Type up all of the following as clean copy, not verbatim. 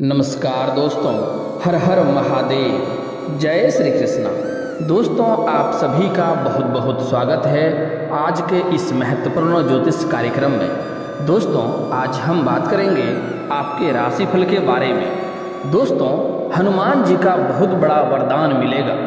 नमस्कार दोस्तों, हर हर महादेव, जय श्री कृष्णा। दोस्तों, आप सभी का बहुत बहुत स्वागत है आज के इस महत्वपूर्ण ज्योतिष कार्यक्रम में। दोस्तों, आज हम बात करेंगे आपके राशिफल के बारे में। दोस्तों, हनुमान जी का बहुत बड़ा वरदान मिलेगा,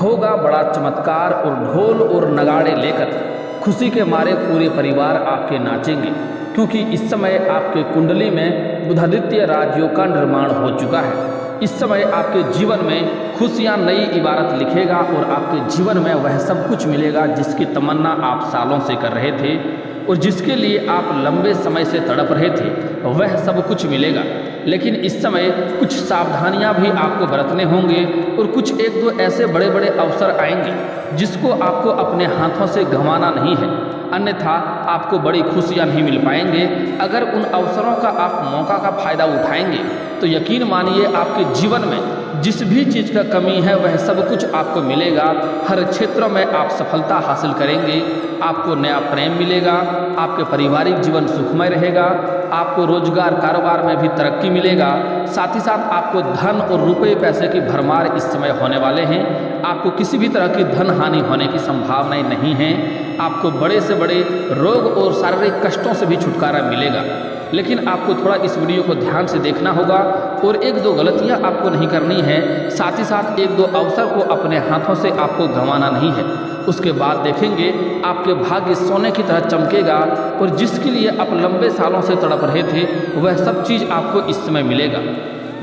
होगा बड़ा चमत्कार और ढोल और नगाड़े लेकर खुशी के मारे पूरे परिवार आपके नाचेंगे, क्योंकि इस समय आपके कुंडली में बुधादित्य राजयोग का निर्माण हो चुका है। इस समय आपके जीवन में खुशियां नई इबारत लिखेगा और आपके जीवन में वह सब कुछ मिलेगा जिसकी तमन्ना आप सालों से कर रहे थे और जिसके लिए आप लंबे समय से तड़प रहे थे, वह सब कुछ मिलेगा। लेकिन इस समय कुछ सावधानियां भी आपको बरतने होंगे और कुछ एक दो ऐसे बड़े बड़े अवसर आएंगे जिसको आपको अपने हाथों से गंवाना नहीं है, अन्यथा आपको बड़ी खुशियां नहीं मिल पाएंगे। अगर उन अवसरों का आप मौका का फायदा उठाएंगे तो यकीन मानिए आपके जीवन में जिस भी चीज़ का कमी है वह सब कुछ आपको मिलेगा। हर क्षेत्र में आप सफलता हासिल करेंगे, आपको नया प्रेम मिलेगा, आपके पारिवारिक जीवन सुखमय रहेगा, आपको रोजगार कारोबार में भी तरक्की मिलेगा। साथ ही साथ आपको धन और रुपये पैसे की भरमार इस समय होने वाले हैं। आपको किसी भी तरह की धन हानि होने की संभावनाएं नहीं हैं। आपको बड़े से बड़े रोग और शारीरिक कष्टों से भी छुटकारा मिलेगा। लेकिन आपको थोड़ा इस वीडियो को ध्यान से देखना होगा और एक दो गलतियां आपको नहीं करनी है। साथ ही साथ एक दो अवसर को अपने हाथों से आपको गंवाना नहीं है। उसके बाद देखेंगे आपके भाग्य सोने की तरह चमकेगा और जिसके लिए आप लंबे सालों से तड़प रहे थे वह सब चीज़ आपको इस समय मिलेगा।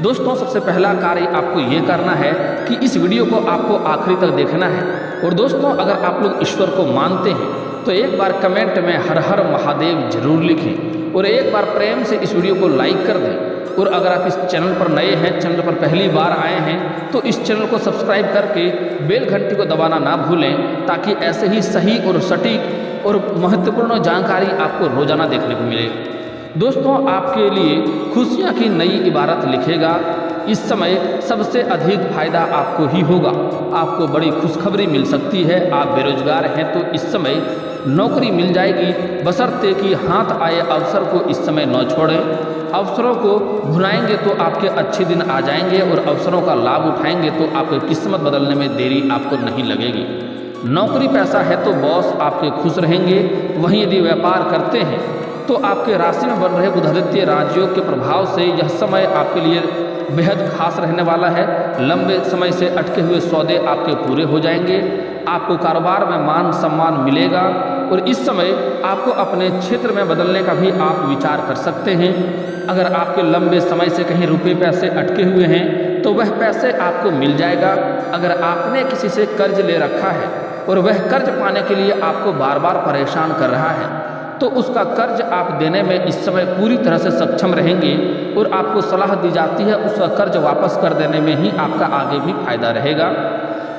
दोस्तों, सबसे पहला कार्य आपको ये करना है कि इस वीडियो को आपको आखिरी तक देखना है। और दोस्तों, अगर आप लोग ईश्वर को मानते हैं तो एक बार कमेंट में हर हर महादेव जरूर लिखें और एक बार प्रेम से इस वीडियो को लाइक कर दें। और अगर आप इस चैनल पर नए हैं, चैनल पर पहली बार आए हैं, तो इस चैनल को सब्सक्राइब करके बेल घंटी को दबाना ना भूलें, ताकि ऐसे ही सही और सटीक और महत्वपूर्ण जानकारी आपको रोजाना देखने को मिले। दोस्तों, आपके लिए खुशियां की नई इबारत लिखेगा। इस समय सबसे अधिक फायदा आपको ही होगा। आपको बड़ी खुशखबरी मिल सकती है। आप बेरोजगार हैं तो इस समय नौकरी मिल जाएगी, बशर्ते कि हाथ आए अवसर को इस समय न छोड़ें। अवसरों को भुनाएंगे तो आपके अच्छे दिन आ जाएंगे और अवसरों का लाभ उठाएंगे तो आपकी किस्मत बदलने में देरी आपको नहीं लगेगी। नौकरी पैसा है तो बॉस आपके खुश रहेंगे। वहीं यदि व्यापार करते हैं तो आपके राशि में बन रहे बुधादित्य राजयोग के प्रभाव से यह समय आपके लिए बेहद खास रहने वाला है। लंबे समय से अटके हुए सौदे आपके पूरे हो जाएंगे। आपको कारोबार में मान सम्मान मिलेगा और इस समय आपको अपने क्षेत्र में बदलने का भी आप विचार कर सकते हैं। अगर आपके लंबे समय से कहीं रुपये पैसे अटके हुए हैं तो वह पैसे आपको मिल जाएगा। अगर आपने किसी से कर्ज ले रखा है और वह कर्ज पाने के लिए आपको बार बार परेशान कर रहा है तो उसका कर्ज आप देने में इस समय पूरी तरह से सक्षम रहेंगे और आपको सलाह दी जाती है उसका कर्ज वापस कर देने में ही आपका आगे भी फायदा रहेगा।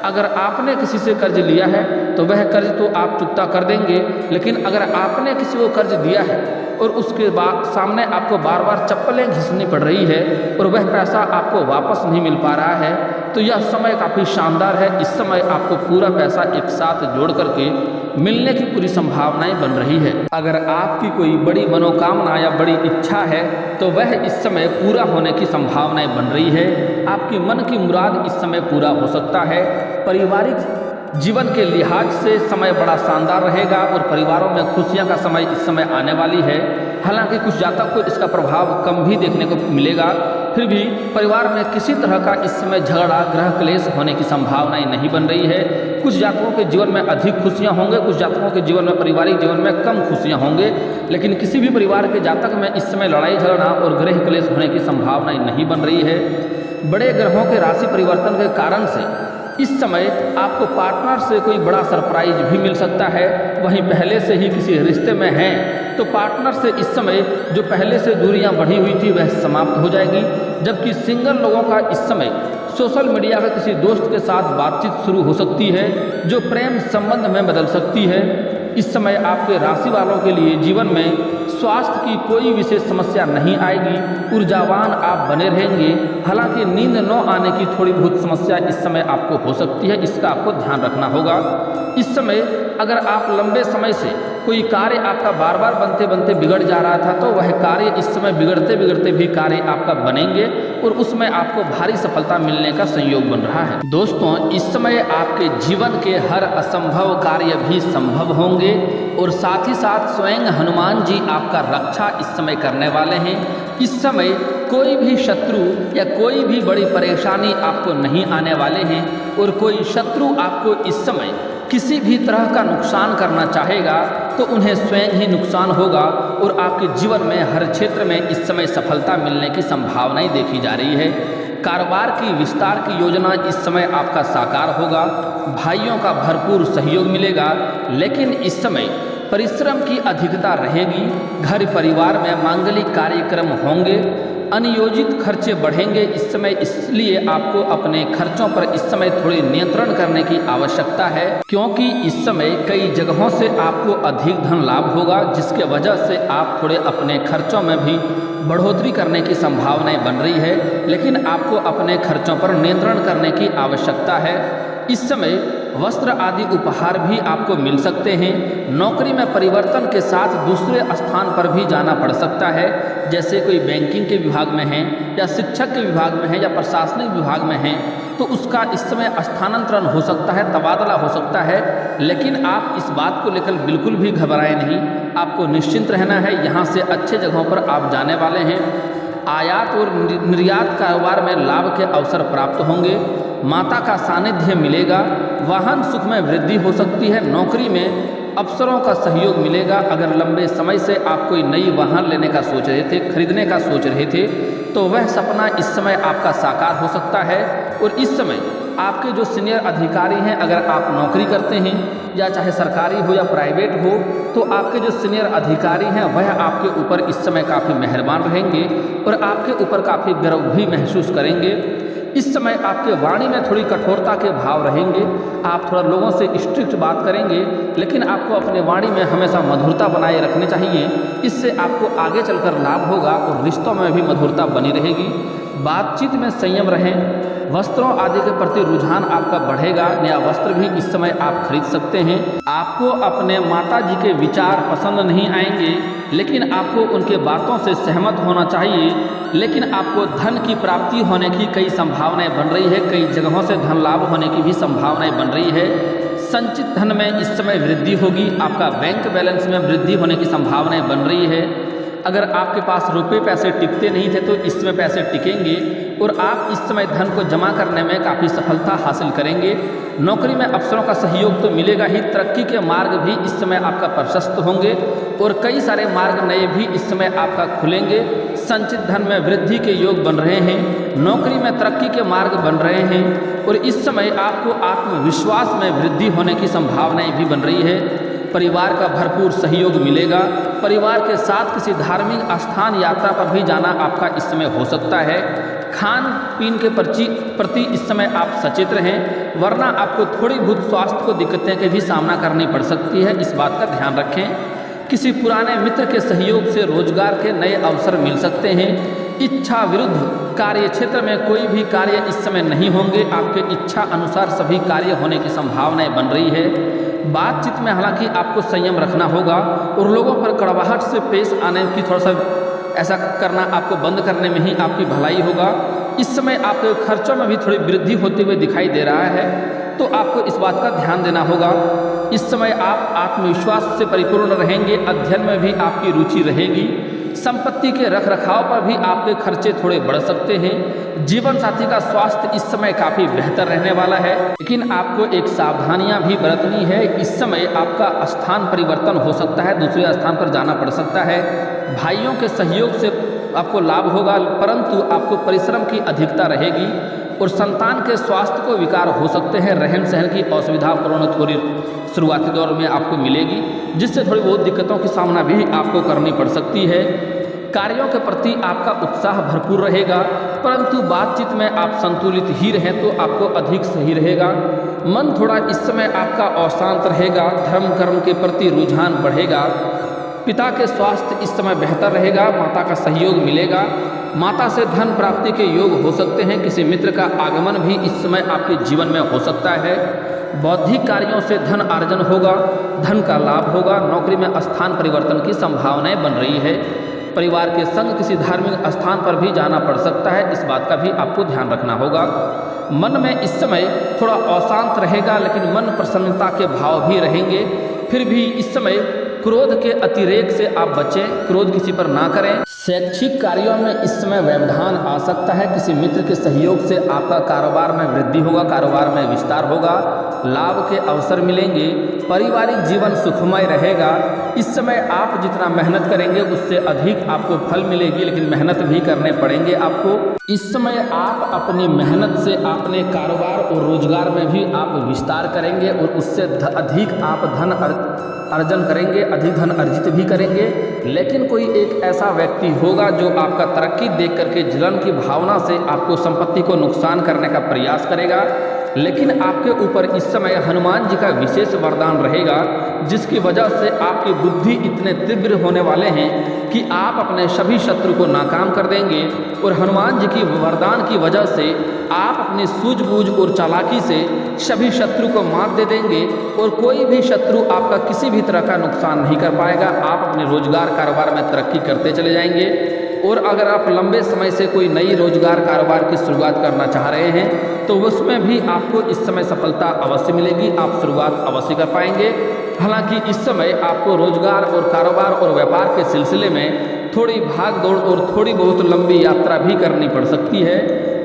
अगर आपने किसी से कर्ज लिया है तो वह कर्ज तो आप चुकता कर देंगे, लेकिन अगर आपने किसी को कर्ज दिया है और उसके बाद सामने आपको बार बार चप्पलें घिसनी पड़ रही है और वह पैसा आपको वापस नहीं मिल पा रहा है तो यह समय काफ़ी शानदार है। इस समय आपको पूरा पैसा एक साथ जोड़ करके मिलने की पूरी संभावनाएं बन रही है। अगर आपकी कोई बड़ी मनोकामना या बड़ी इच्छा है तो वह इस समय पूरा होने की संभावनाएं बन रही है। आपकी मन की मुराद इस समय पूरा हो सकता है। पारिवारिक जीवन के लिहाज से समय बड़ा शानदार रहेगा और परिवारों में खुशियां का समय इस समय आने वाली है। हालांकि कुछ जातक को इसका प्रभाव कम भी देखने को मिलेगा, फिर भी परिवार में किसी तरह का इस समय झगड़ा ग्रह क्लेश होने की संभावनाएं नहीं बन रही है। कुछ जातकों के जीवन में अधिक खुशियां होंगे, कुछ जातकों के जीवन में पारिवारिक जीवन में कम खुशियां होंगे। लेकिन किसी भी परिवार के जातक में इस समय लड़ाई झगड़ा और गृह क्लेश होने की संभावनाएं नहीं बन रही है। बड़े ग्रहों के राशि परिवर्तन के कारण से इस समय आपको पार्टनर से कोई बड़ा सरप्राइज भी मिल सकता है। वहीं पहले से ही किसी रिश्ते में हैं तो पार्टनर से इस समय जो पहले से दूरियां बढ़ी हुई थी वह समाप्त हो जाएगी। जबकि सिंगल लोगों का इस समय सोशल मीडिया पर किसी दोस्त के साथ बातचीत शुरू हो सकती है जो प्रेम संबंध में बदल सकती है। इस समय आपके राशि वालों के लिए जीवन में स्वास्थ्य की कोई विशेष समस्या नहीं आएगी। ऊर्जावान आप बने रहेंगे। हालांकि नींद न आने की थोड़ी बहुत समस्या इस समय आपको हो सकती है, इसका आपको ध्यान रखना होगा। इस समय अगर आप लंबे समय से कोई कार्य आपका बार बार बनते बनते बिगड़ जा रहा था, तो वह कार्य इस समय बिगड़ते बिगड़ते भी कार्य आपका बनेंगे और उसमें आपको भारी सफलता मिलने का संयोग बन रहा है। दोस्तों, इस समय आपके जीवन के हर असंभव कार्य भी संभव होंगे और साथ ही साथ स्वयं हनुमान जी आपका रक्षा इस समय करने वाले हैं। इस समय कोई भी शत्रु या कोई भी बड़ी परेशानी आपको नहीं आने वाले हैं और कोई शत्रु आपको इस समय किसी भी तरह का नुकसान करना चाहेगा तो उन्हें स्वयं ही नुकसान होगा और आपके जीवन में हर क्षेत्र में इस समय सफलता मिलने की संभावनाएं देखी जा रही है। कारोबार की विस्तार की योजना इस समय आपका साकार होगा, भाइयों का भरपूर सहयोग मिलेगा, लेकिन इस समय परिश्रम की अधिकता रहेगी। घर परिवार में मांगलिक कार्यक्रम होंगे, अनियोजित खर्चे बढ़ेंगे इस समय, इसलिए आपको अपने खर्चों पर इस समय थोड़ी नियंत्रण करने की आवश्यकता है, क्योंकि इस समय कई जगहों से आपको अधिक धन लाभ होगा, जिसके वजह से आप थोड़े अपने खर्चों में भी बढ़ोतरी करने की संभावनाएं बन रही है, लेकिन आपको अपने खर्चों पर नियंत्रण करने की आवश्यकता है। इस समय वस्त्र आदि उपहार भी आपको मिल सकते हैं। नौकरी में परिवर्तन के साथ दूसरे स्थान पर भी जाना पड़ सकता है, जैसे कोई बैंकिंग के विभाग में है या शिक्षक के विभाग में है या प्रशासनिक विभाग में है, तो उसका इस समय स्थानांतरण हो सकता है, तबादला हो सकता है। लेकिन आप इस बात को लेकर बिल्कुल भी घबराएं नहीं, आपको निश्चिंत रहना है। यहाँ से अच्छे जगहों पर आप जाने वाले हैं। आयात और निर्यात कारोबार में लाभ के अवसर प्राप्त होंगे, माता का सानिध्य मिलेगा, वाहन सुख में वृद्धि हो सकती है, नौकरी में अफसरों का सहयोग मिलेगा। अगर लंबे समय से आप कोई नई वाहन लेने का सोच रहे थे, खरीदने का सोच रहे थे, तो वह सपना इस समय आपका साकार हो सकता है। और इस समय आपके जो सीनियर अधिकारी हैं, अगर आप नौकरी करते हैं या चाहे सरकारी हो या प्राइवेट हो, तो आपके जो सीनियर अधिकारी हैं वह आपके ऊपर इस समय काफ़ी मेहरबान रहेंगे और आपके ऊपर काफ़ी गर्व भी महसूस करेंगे। इस समय आपके वाणी में थोड़ी कठोरता के भाव रहेंगे, आप थोड़ा लोगों से स्ट्रिक्ट बात करेंगे, लेकिन आपको अपने वाणी में हमेशा मधुरता बनाए रखनी चाहिए। इससे आपको आगे चलकर लाभ होगा और रिश्तों में भी मधुरता बनी रहेगी। बातचीत में संयम रहें। वस्त्रों आदि के प्रति रुझान आपका बढ़ेगा, नया वस्त्र भी इस समय आप खरीद सकते हैं। आपको अपने माता जी के विचार पसंद नहीं आएंगे, लेकिन आपको उनके बातों से सहमत होना चाहिए। लेकिन आपको धन की प्राप्ति होने की कई संभावनाएं बन रही है, कई जगहों से धन लाभ होने की भी संभावनाएं बन रही है। संचित धन में इस समय वृद्धि होगी, आपका बैंक बैलेंस में वृद्धि होने की संभावनाएं बन रही है। अगर आपके पास रुपए पैसे टिकते नहीं थे तो इस समय पैसे टिकेंगे और आप इस समय धन को जमा करने में काफ़ी सफलता हासिल करेंगे। नौकरी में अफसरों का सहयोग तो मिलेगा ही, तरक्की के मार्ग भी इस समय आपका प्रशस्त होंगे और कई सारे मार्ग नए भी इस समय आपका खुलेंगे। संचित धन में वृद्धि के योग बन रहे हैं, नौकरी में तरक्की के मार्ग बन रहे हैं और इस समय आपको आत्मविश्वास में वृद्धि होने की संभावनाएं भी बन रही है। परिवार का भरपूर सहयोग मिलेगा। परिवार के साथ किसी धार्मिक स्थान यात्रा पर भी जाना आपका इस समय हो सकता है। खान पीन के प्रति इस समय आप सचेत रहें, वरना आपको थोड़ी बहुत स्वास्थ्य को दिक्कतें के भी सामना करनी पड़ सकती है, इस बात का ध्यान रखें। किसी पुराने मित्र के सहयोग से रोजगार के नए अवसर मिल सकते हैं। इच्छा विरुद्ध कार्य क्षेत्र में कोई भी कार्य इस समय नहीं होंगे, आपके इच्छा अनुसार सभी कार्य होने की संभावनाएं बन रही है। बातचीत में हालांकि आपको संयम रखना होगा और लोगों पर कड़वाहट से पेश आने की थोड़ा सा ऐसा करना आपको बंद करने में ही आपकी भलाई होगा। इस समय आपके खर्चों में भी थोड़ी वृद्धि होते हुए दिखाई दे रहा है, तो आपको इस बात का ध्यान देना होगा। इस समय आप आत्मविश्वास से परिपूर्ण रहेंगे, अध्ययन में भी आपकी रुचि रहेगी। संपत्ति के रख रखाव पर भी आपके खर्चे थोड़े बढ़ सकते हैं। जीवन साथी का स्वास्थ्य इस समय काफ़ी बेहतर रहने वाला है, लेकिन आपको एक सावधानियां भी बरतनी है। इस समय आपका स्थान परिवर्तन हो सकता है, दूसरे स्थान पर जाना पड़ सकता है। भाइयों के सहयोग से आपको लाभ होगा, परंतु आपको परिश्रम की अधिकता रहेगी और संतान के स्वास्थ्य को विकार हो सकते हैं। रहन सहन की असुविधापूर्ण थोड़ी शुरुआती दौर में आपको मिलेगी, जिससे थोड़ी बहुत दिक्कतों की सामना भी आपको करनी पड़ सकती है। कार्यों के प्रति आपका उत्साह भरपूर रहेगा, परंतु बातचीत में आप संतुलित ही रहें तो आपको अधिक सही रहेगा। मन थोड़ा इस समय आपका अशांत रहेगा, धर्म कर्म के प्रति रुझान बढ़ेगा। पिता के स्वास्थ्य इस समय बेहतर रहेगा, माता का सहयोग मिलेगा। माता से धन प्राप्ति के योग हो सकते हैं। किसी मित्र का आगमन भी इस समय आपके जीवन में हो सकता है। बौद्धिक कार्यों से धन अर्जन होगा, धन का लाभ होगा। नौकरी में स्थान परिवर्तन की संभावनाएं बन रही है। परिवार के संग किसी धार्मिक स्थान पर भी जाना पड़ सकता है, इस बात का भी आपको ध्यान रखना होगा। मन में इस समय थोड़ा अशांत रहेगा, लेकिन मन प्रसन्नता के भाव भी रहेंगे। फिर भी इस समय क्रोध के अतिरेक से आप बचें, क्रोध किसी पर ना करें। शैक्षिक कार्यों में इस समय व्यवधान आ सकता है। किसी मित्र के सहयोग से आपका कारोबार में वृद्धि होगा, कारोबार में विस्तार होगा, लाभ के अवसर मिलेंगे। पारिवारिक जीवन सुखमय रहेगा। इस समय आप जितना मेहनत करेंगे उससे अधिक आपको फल मिलेगी, लेकिन मेहनत भी करने पड़ेंगे आपको। इस समय आप अपनी मेहनत से अपने कारोबार और रोजगार में भी आप विस्तार करेंगे और उससे अधिक आप धन अर्जन करेंगे, अधिक धन अर्जित भी करेंगे। लेकिन कोई एक ऐसा व्यक्ति होगा जो आपका तरक्की देख करके जलन की भावना से आपको संपत्ति को नुकसान करने का प्रयास करेगा। लेकिन आपके ऊपर इस समय हनुमान जी का विशेष वरदान रहेगा, जिसकी वजह से आपकी बुद्धि इतने तीव्र होने वाले हैं कि आप अपने सभी शत्रु को नाकाम कर देंगे। और हनुमान जी की वरदान की वजह से आप अपनी सूझबूझ और चालाकी से सभी शत्रु को मात दे देंगे और कोई भी शत्रु आपका किसी भी तरह का नुकसान नहीं कर पाएगा। आप अपने रोजगार कारोबार में तरक्की करते चले जाएंगे। और अगर आप लंबे समय से कोई नई रोजगार कारोबार की शुरुआत करना चाह रहे हैं तो उसमें भी आपको इस समय सफलता अवश्य मिलेगी, आप शुरुआत अवश्य कर पाएंगे। हालांकि इस समय आपको रोजगार और कारोबार और व्यापार के सिलसिले में थोड़ी भाग दौड़ और थोड़ी बहुत लंबी यात्रा भी करनी पड़ सकती है।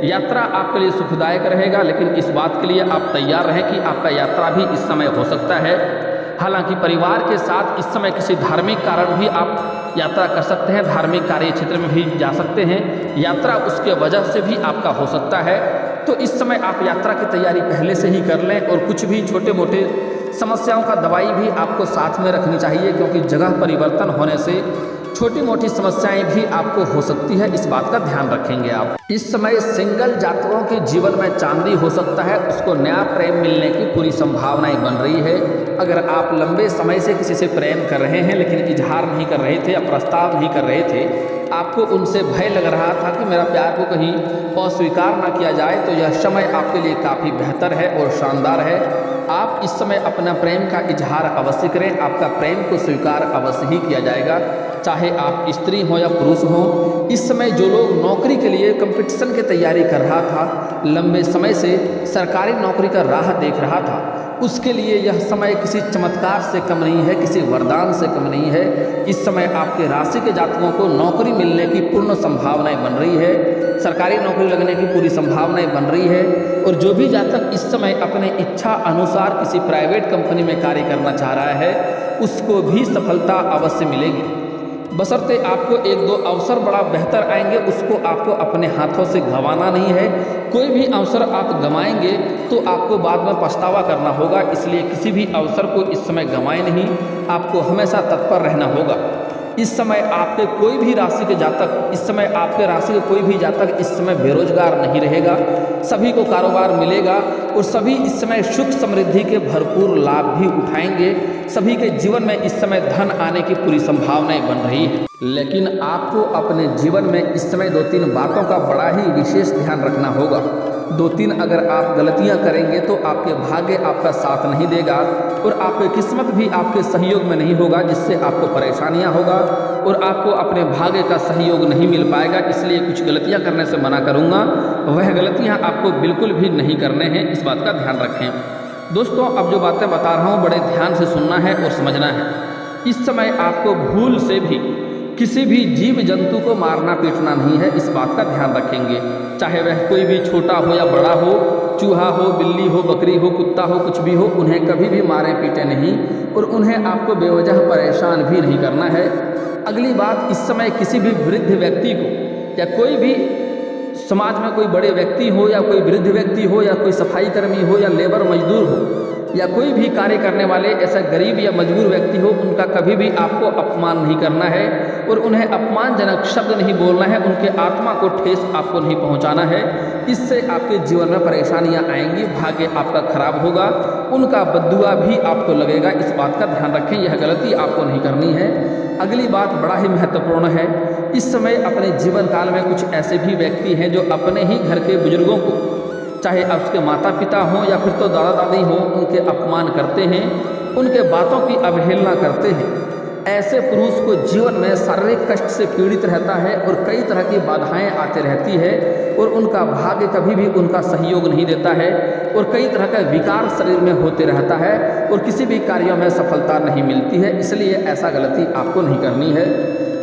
यात्रा आपके लिए सुखदायक रहेगा, लेकिन इस बात के लिए आप तैयार रहें कि आपका यात्रा भी इस समय हो सकता है। हालांकि परिवार के साथ इस समय किसी धार्मिक कारण भी आप यात्रा कर सकते हैं, धार्मिक कार्य क्षेत्र में भी जा सकते हैं। यात्रा उसके वजह से भी आपका हो सकता है। तो इस समय आप यात्रा की तैयारी पहले से ही कर लें और कुछ भी छोटे मोटे समस्याओं का दवाई भी आपको साथ में रखनी चाहिए, क्योंकि जगह परिवर्तन होने से छोटी मोटी समस्याएं भी आपको हो सकती है, इस बात का ध्यान रखेंगे आप। इस समय सिंगल जातकों के जीवन में चांदी हो सकता है, उसको नया प्रेम मिलने की पूरी संभावनाएं बन रही है। अगर आप लंबे समय से किसी से प्रेम कर रहे हैं लेकिन इजहार नहीं कर रहे थे या प्रस्ताव नहीं कर रहे थे, आपको उनसे भय लग रहा था कि मेरा प्यार को कहीं अस्वीकार ना किया जाए, तो यह समय आपके लिए काफ़ी बेहतर है और शानदार है। आप इस समय अपना प्रेम का इजहार अवश्य करें, आपका प्रेम को स्वीकार अवश्य ही किया जाएगा, चाहे आप स्त्री हो या पुरुष हो। इस समय जो लोग नौकरी के लिए कंपटीशन की तैयारी कर रहा था, लंबे समय से सरकारी नौकरी का राह देख रहा था, उसके लिए यह समय किसी चमत्कार से कम नहीं है, किसी वरदान से कम नहीं है। इस समय आपके राशि के जातकों को नौकरी मिलने की पूर्ण संभावनाएं बन रही है, सरकारी नौकरी लगने की पूरी संभावनाएं बन रही है। और जो भी जातक इस समय अपने इच्छा अनुसार किसी प्राइवेट कंपनी में कार्य करना चाह रहा है, उसको भी सफलता अवश्य मिलेगी, बशर्ते आपको एक दो अवसर बड़ा बेहतर आएंगे, उसको आपको अपने हाथों से गंवाना नहीं है। कोई भी अवसर आप गंवाएंगे तो आपको बाद में पछतावा करना होगा, इसलिए किसी भी अवसर को इस समय गंवाएं नहीं, आपको हमेशा तत्पर रहना होगा। इस समय आपके कोई भी राशि के जातक, इस समय आपके राशि के कोई भी जातक इस समय बेरोजगार नहीं रहेगा, सभी को कारोबार मिलेगा और सभी इस समय सुख समृद्धि के भरपूर लाभ भी उठाएंगे। सभी के जीवन में इस समय धन आने की पूरी संभावनाएं बन रही है। लेकिन आपको अपने जीवन में इस समय 2-3 बातों का बड़ा ही विशेष ध्यान रखना होगा। 2-3 अगर आप गलतियां करेंगे तो आपके भाग्य आपका साथ नहीं देगा और आपकी किस्मत भी आपके सहयोग में नहीं होगा, जिससे आपको परेशानियां होगा और आपको अपने भाग्य का सहयोग नहीं मिल पाएगा। इसलिए कुछ गलतियां करने से मना करूंगा, वह गलतियां आपको बिल्कुल भी नहीं करने हैं, इस बात का ध्यान रखें। दोस्तों, अब जो बातें बता रहा हूँ बड़े ध्यान से सुनना है और समझना है। इस समय आपको भूल से भी किसी भी जीव जंतु को मारना पीटना नहीं है, इस बात का ध्यान रखेंगे। चाहे वह कोई भी छोटा हो या बड़ा हो, चूहा हो, बिल्ली हो, बकरी हो, कुत्ता हो, कुछ भी हो, उन्हें कभी भी मारें पीटे नहीं और उन्हें आपको बेवजह परेशान भी नहीं करना है। अगली बात, इस समय किसी भी वृद्ध व्यक्ति को या कोई भी समाज में कोई बड़े व्यक्ति हो या कोई वृद्ध व्यक्ति हो या कोई सफाई कर्मी हो या लेबर मजदूर हो या कोई भी कार्य करने वाले ऐसा गरीब या मजबूर व्यक्ति हो, उनका कभी भी आपको अपमान नहीं करना है और उन्हें अपमानजनक शब्द नहीं बोलना है, उनके आत्मा को ठेस आपको नहीं पहुंचाना है। इससे आपके जीवन में परेशानियां आएंगी, भाग्य आपका खराब होगा, उनका बद्दुआ भी आपको लगेगा, इस बात का ध्यान रखें, यह गलती आपको नहीं करनी है। अगली बात बड़ा ही महत्वपूर्ण है, इस समय अपने जीवन काल में कुछ ऐसे भी व्यक्ति हैं जो अपने ही घर के बुजुर्गों को, चाहे अब उसके माता पिता हों या फिर तो दादा दादी हों, उनके अपमान करते हैं, उनके बातों की अवहेलना करते हैं। ऐसे पुरुष को जीवन में शारीरिक कष्ट से पीड़ित रहता है और कई तरह की बाधाएं आती रहती है और उनका भाग्य कभी भी उनका सहयोग नहीं देता है और कई तरह का विकार शरीर में होते रहता है और किसी भी कार्यों में सफलता नहीं मिलती है। इसलिए ऐसा गलती आपको नहीं करनी है।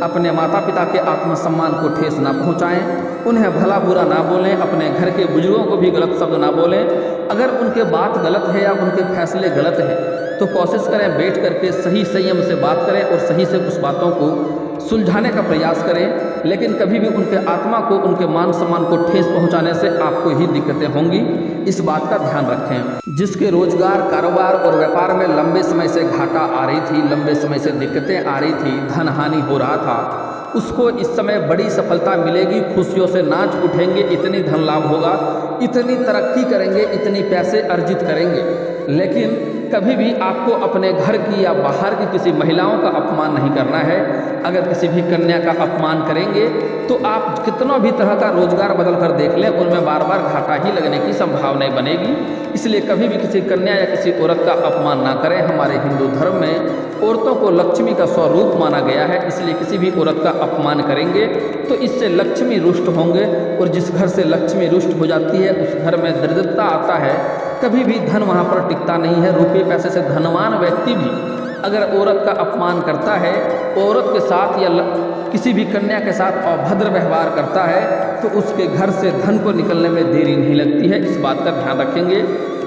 अपने माता पिता के आत्मसम्मान को ठेस ना पहुंचाएं, उन्हें भला बुरा ना बोलें, अपने घर के बुजुर्गों को भी गलत शब्द ना बोलें। अगर उनके बात गलत है या उनके फैसले गलत हैं तो कोशिश करें बैठ करके सही संयम से बात करें और सही से उस बातों को सुलझाने का प्रयास करें। लेकिन कभी भी उनके आत्मा को, उनके मान सम्मान को ठेस पहुंचाने से आपको ही दिक्कतें होंगी, इस बात का ध्यान रखें। जिसके रोजगार, कारोबार और व्यापार में लंबे समय से घाटा आ रही थी, लंबे समय से दिक्कतें आ रही थी, धन हानि हो रहा था, उसको इस समय बड़ी सफलता मिलेगी, खुशियों से नाच उठेंगे, इतनी धन लाभ होगा, इतनी तरक्की करेंगे, इतनी पैसे अर्जित करेंगे। लेकिन कभी भी आपको अपने घर की या बाहर की किसी महिलाओं का अपमान नहीं करना है। अगर किसी भी कन्या का अपमान करेंगे तो आप कितना भी तरह का रोजगार बदल कर देख लें, उनमें बार बार घाटा ही लगने की संभावनाएं बनेगी। इसलिए कभी भी किसी कन्या या किसी औरत का अपमान ना करें। हमारे हिंदू धर्म में औरतों को लक्ष्मी का स्वरूप माना गया है, इसलिए किसी भी औरत का अपमान करेंगे तो इससे लक्ष्मी रुष्ट होंगे और जिस घर से लक्ष्मी रुष्ट हो जाती है उस घर में दरिद्रता आता है, कभी भी धन वहाँ पर टिकता नहीं है। रुपये पैसे से धनवान व्यक्ति भी अगर औरत का अपमान करता है, औरत के साथ या किसी भी कन्या के साथ अभद्र व्यवहार करता है तो उसके घर से धन को निकलने में देरी नहीं लगती है। इस बात का ध्यान रखेंगे।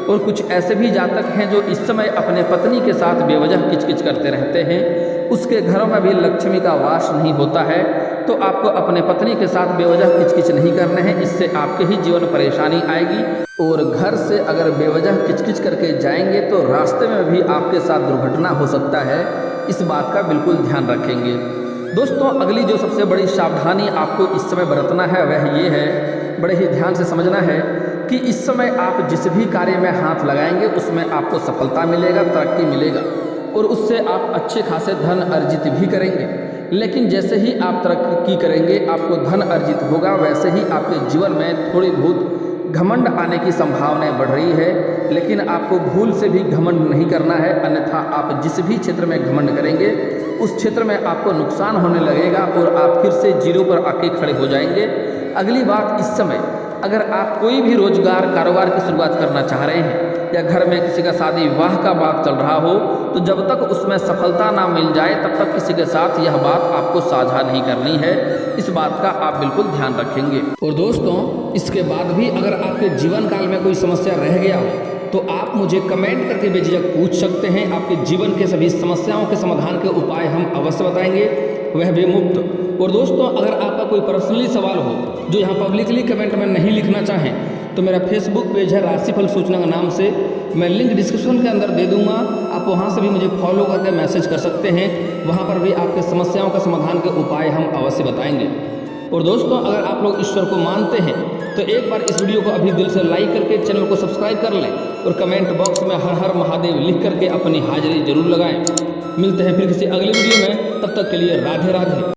और कुछ ऐसे भी जातक हैं जो इस समय अपने पत्नी के साथ बेवजह किचकिच करते रहते हैं, उसके घरों में भी लक्ष्मी का वास नहीं होता है, तो आपको अपने पत्नी के साथ बेवजह किचकिच नहीं करने हैं, इससे आपके ही जीवन परेशानी आएगी। और घर से अगर बेवजह किचकिच करके जाएंगे तो रास्ते में भी आपके साथ दुर्घटना हो सकता है, इस बात का बिल्कुल ध्यान रखेंगे। दोस्तों, अगली जो सबसे बड़ी सावधानी आपको इस समय बरतना है वह ये है, बड़े ही ध्यान से समझना है कि इस समय आप जिस भी कार्य में हाथ लगाएंगे उसमें आपको सफलता मिलेगा, तरक्की मिलेगा और उससे आप अच्छे खासे धन अर्जित भी करेंगे। लेकिन जैसे ही आप तरक्की करेंगे, आपको धन अर्जित होगा, वैसे ही आपके जीवन में थोड़ी बहुत घमंड आने की संभावनाएं बढ़ रही है। लेकिन आपको भूल से भी घमंड नहीं करना है, अन्यथा आप जिस भी क्षेत्र में घमंड करेंगे उस क्षेत्र में आपको नुकसान होने लगेगा और आप फिर से जीरो पर आके खड़े हो जाएंगे। अगली बात, इस समय अगर आप कोई भी रोजगार, कारोबार की शुरुआत करना चाह रहे हैं या घर में किसी का शादी विवाह का बात चल रहा हो, तो जब तक उसमें सफलता ना मिल जाए तब तक किसी के साथ यह बात आपको साझा नहीं करनी है। इस बात का आप बिल्कुल ध्यान रखेंगे। और दोस्तों, इसके बाद भी अगर आपके जीवन काल में कोई समस्या रह गया हो तो आप मुझे कमेंट करके बेझिझक पूछ सकते हैं। आपके जीवन के सभी समस्याओं के समाधान के उपाय हम अवश्य बताएंगे, वह भी मुफ्त। और दोस्तों, अगर आपका कोई पर्सनली सवाल हो जो यहाँ पब्लिकली कमेंट में नहीं लिखना चाहें तो मेरा फेसबुक पेज है राशिफल सूचना के नाम से, मैं लिंक डिस्क्रिप्शन के अंदर दे दूंगा, आप वहां से भी मुझे फॉलो करके मैसेज कर सकते हैं। वहां पर भी आपके समस्याओं का समाधान के उपाय हम अवश्य बताएंगे। और दोस्तों, अगर आप लोग ईश्वर को मानते हैं तो एक बार इस वीडियो को अभी दिल से लाइक करके चैनल को सब्सक्राइब कर लें और कमेंट बॉक्स में हर हर महादेव लिख करके अपनी हाजिरी जरूर लगाएं। मिलते हैं फिर किसी अगली वीडियो में, तब तक के लिए राधे राधे।